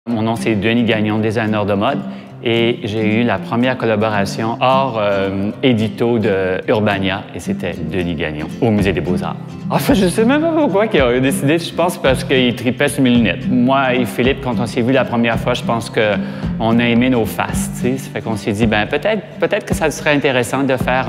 Mon nom, c'est Denis Gagnon, designer de mode, et j'ai eu la première collaboration hors édito de Urbania, et c'était Denis Gagnon, au Musée des Beaux-Arts. En fait, je sais même pas pourquoi il a décidé, je pense parce qu'il tripait sur mes lunettes. Moi et Philippe, quand on s'est vu la première fois, je pense qu'on a aimé nos faces, tu sais. Ça fait qu'on s'est dit, ben peut-être que ça serait intéressant de faire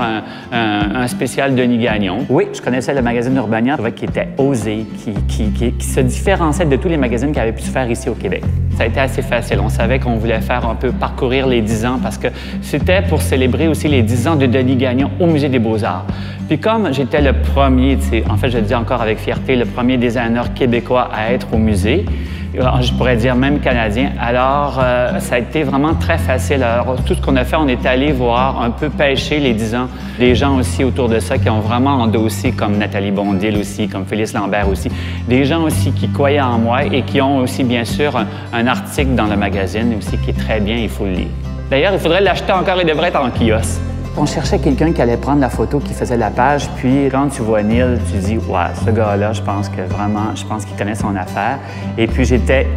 un spécial Denis Gagnon. Oui, je connaissais le magazine Urbania, je trouvais qu'il était osé, qui se différenciait de tous les magazines qui avaient pu se faire ici au Québec. Ça a été assez facile. On savait qu'on voulait faire un peu parcourir les 10 ans parce que c'était pour célébrer aussi les 10 ans de Denis Gagnon au Musée des Beaux-Arts. Puis comme j'étais le premier, en fait, je le dis encore avec fierté, le premier designer québécois à être au musée, je pourrais dire même canadien, alors ça a été vraiment très facile. Alors tout ce qu'on a fait, on est allé voir un peu pêcher les 10 ans. Des gens aussi autour de ça qui ont vraiment endossé, comme Nathalie Bondil aussi, comme Félix Lambert aussi. Des gens aussi qui croyaient en moi et qui ont aussi, bien sûr, un article dans le magazine aussi qui est très bien, il faut le lire. D'ailleurs, il faudrait l'acheter encore, il devrait être en kiosque. On cherchait quelqu'un qui allait prendre la photo, qui faisait la page, puis quand tu vois Neil, tu dis « Ouais, ce gars-là, je pense qu'il connaît son affaire. » Et puis j'étais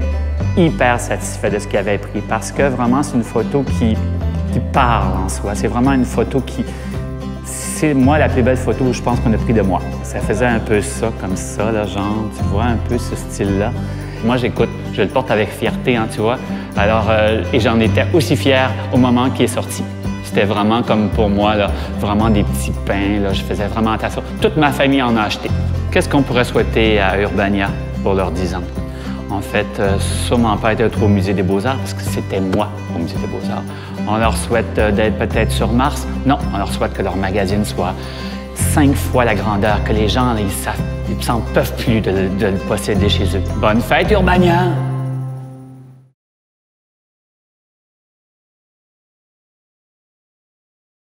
hyper satisfait de ce qu'il avait pris, parce que vraiment, c'est une photo qui parle en soi. C'est vraiment une photo qui... C'est, moi, la plus belle photo, je pense, qu'on a pris de moi. Ça faisait un peu ça, comme ça, là, genre, tu vois, un peu ce style-là. Moi, j'écoute, je le porte avec fierté, hein, tu vois. Alors, et j'en étais aussi fier au moment qu'il est sorti. C'était vraiment comme pour moi, là, vraiment des petits pains. Là, je faisais vraiment attention. Toute ma famille en a acheté. Qu'est-ce qu'on pourrait souhaiter à Urbania pour leurs 10 ans? En fait, sûrement pas être au Musée des Beaux-Arts, parce que c'était moi au Musée des Beaux-Arts. On leur souhaite d'être peut-être sur Mars. Non, on leur souhaite que leur magazine soit 5 fois la grandeur, que les gens, ils s'en peuvent plus de le posséder chez eux. Bonne fête, Urbania!